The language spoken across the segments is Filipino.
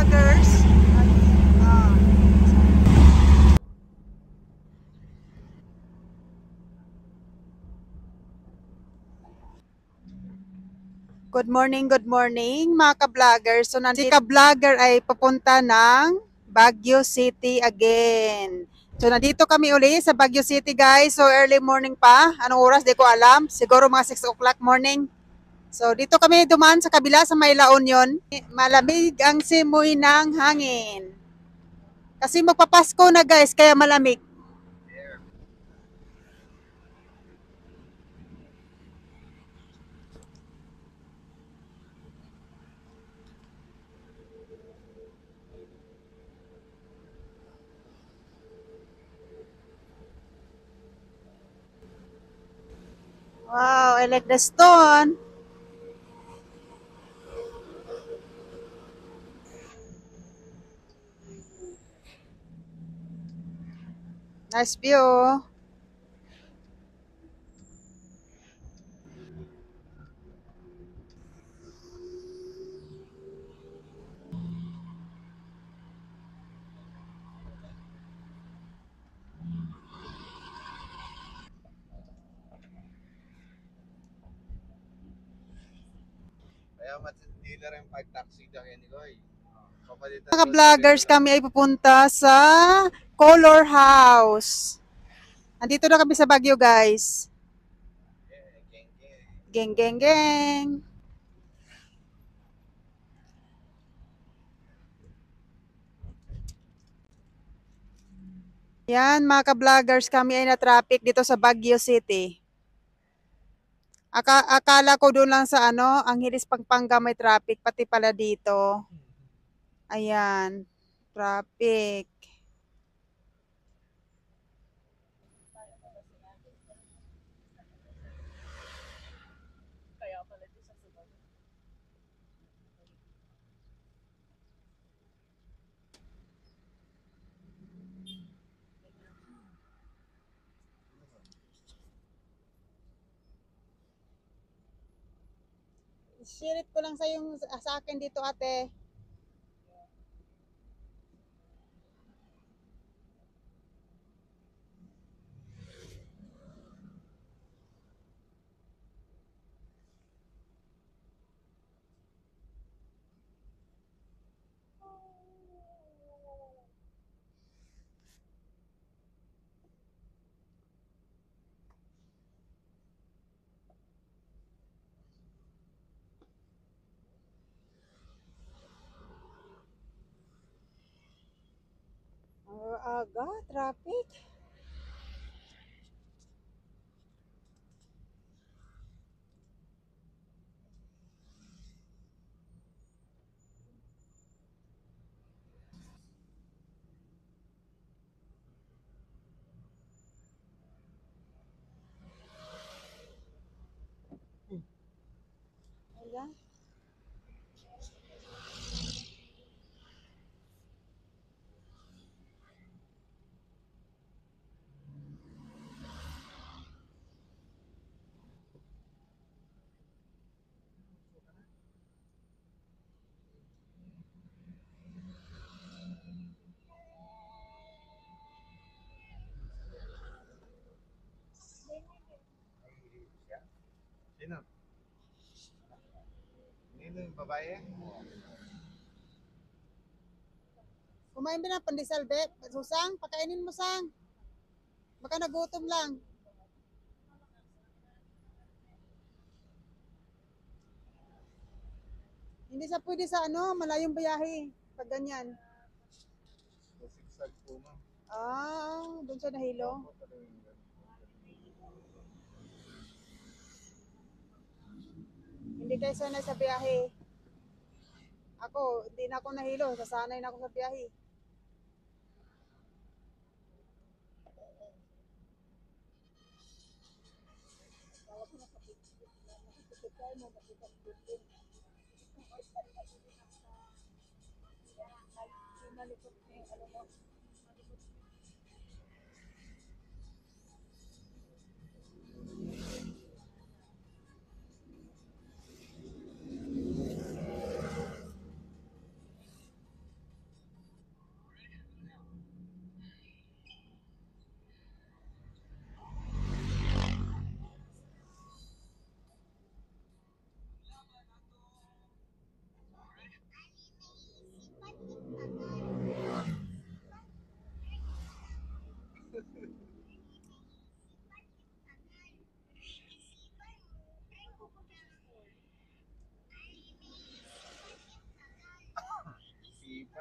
vloggers. Ah. Good morning mga ka-vloggers. So nandito si ka-vlogger ay papunta ng Baguio City again. So nandito kami uli sa Baguio City guys. So early morning pa. Anong oras? Di ko alam. Siguro mga 6 o'clock morning. So dito kami dumaan sa kabila sa May La Union. Malamig ang simoy ng hangin. Kasi magpapasko na guys, kaya malamig. Wow, I like the stone. Nice view. Kaya matindila rin pag-taxi dyan ni Koy. Mga vloggers kami ay pupunta sa Color House. Andito na kami sa Baguio guys. Geng geng geng. Yan mga ka-vloggers kami ay na-traffic dito sa Baguio City. Akala ko doon lang sa ano, ang Hilis Pampanga may traffic, pati pala dito. Ayan, traffic. Share ko lang sa yung sa akin dito ate. Ang aga, traffic. Ayan. Sino? Sino yung babae? Kumain ba ng pandesal, be? Susang, pakainin mo, sang. Baka nagutom lang. Hindi sa pwede sa ano, malayong biyahe. Pag ganyan. Sigsag po mo. Doon sa Nahilo. Hindi kayo sanay sa biyahe. Ako, hindi na ako nahilo. Sasanay na ako sa biyahe.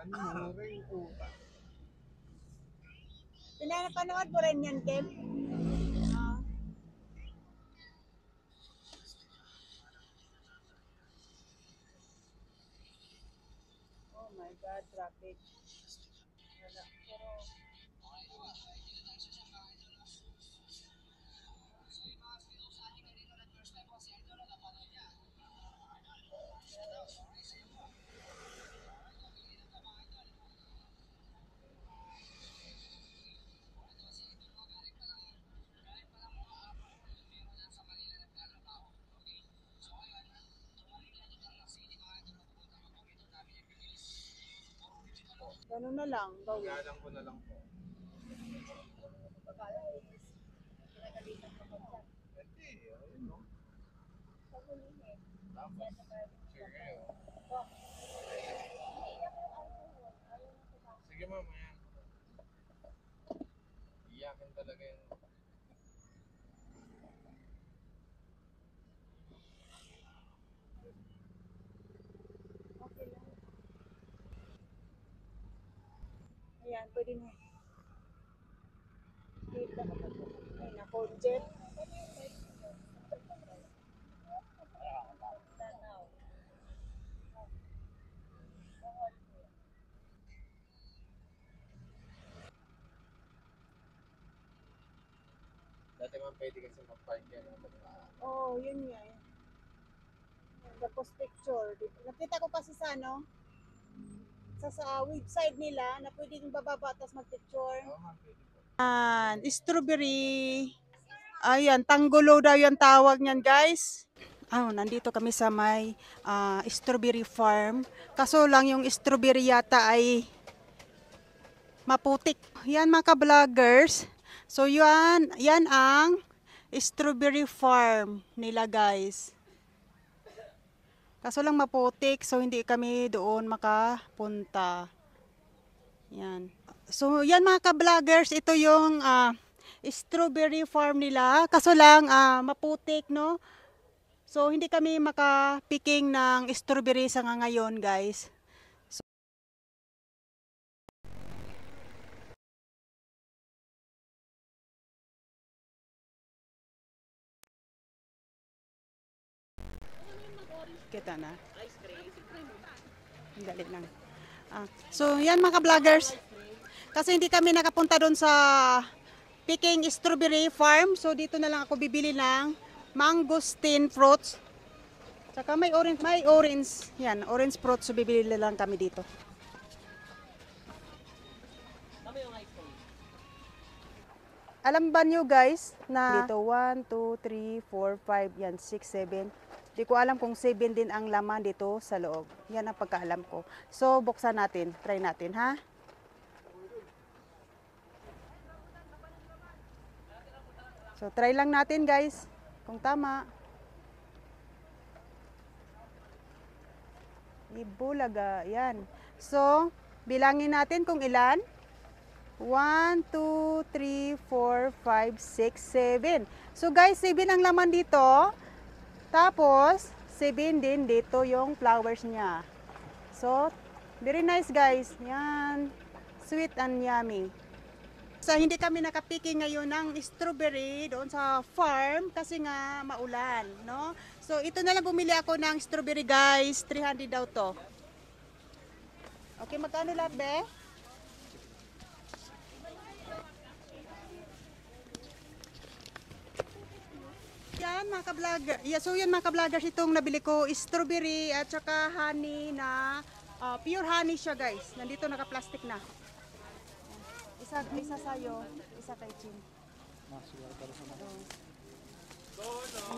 Ano, rin puta. Pinapanood mo rin yan, Kim? Ah. Oh my God, traffic. Wala. Pero, ganun na lang, gawin. Galang ko na lang po. Hindi, ayun no. Tapos, sige oh. Sige mamaya. Iyakin talaga yun. Okay lang. Ayan, pwede na. Dito. Ay, nako, jet. Dati man pwede kasi mag-park yan. Oo, yun nga eh. Tapos picture. Nakita ko kasi sa ano, sa website nila na pwede kong bababa tapos mag-picture. Oo man, pwede po. Strawberry. Ayan, tanggulo daw yung tawag niyan, guys. Nandito kami sa may strawberry farm. Kaso lang yung strawberry yata ay maputik. Yan mga ka-vloggers. So yan ang strawberry farm nila, guys. Kaso lang maputik, so hindi kami doon makapunta. Yan. So yan mga ka-vloggers, ito yung strawberry farm nila. Kaso lang maputik, no? So hindi kami makapiking ng strawberry sa ngayon, guys. Kita na. Dali lang. So yan mga ka-vloggers. Kasi hindi kami nakapunta doon sa picking strawberry farm. So dito na lang ako bibili ng mangosteen fruits. Saka may orange. Yan, orange fruits. So bibili na lang kami dito. Alam ba nyo guys na dito 1, 2, 3, 4, 5, yan 6, 7. Di ko alam kung 7 din ang laman dito sa loob. Yan ang pagkaalam ko. So buksan natin. Try natin ha. So try lang natin guys kung tama. Ibulaga. Yan. So bilangin natin kung ilan. 1, 2, 3, 4, 5, 6, 7. So guys, 7 ang laman dito. Tapos, 7 din dito yung flowers niya. So, very nice guys. Yan. Sweet and yummy. So, hindi kami nakapiki ngayon ng strawberry doon sa farm kasi nga maulan, no? So, ito na lang bumili ako ng strawberry guys. 300 daw to. Okay, magkano lahat be? Yan mga ka-vlogger. Yeah, so yan mga ka-vloggers, itong nabili ko strawberry at saka honey na pure honey siya guys. Nandito naka-plastic na. Isa sa'yo, isa kay Chin.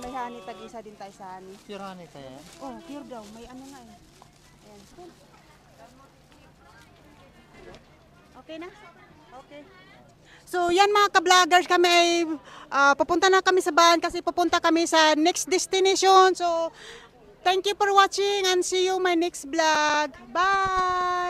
May honey, tag-isa din tayo sa honey. Pure honey kaya? Oh, pure daw. May ano nga eh. Ayan. Okay na? Okay. So yan mga ka-vloggers, kami ay pupunta na kami sa bahan kasi pupunta kami sa next destination. So thank you for watching and see you my next vlog. Bye!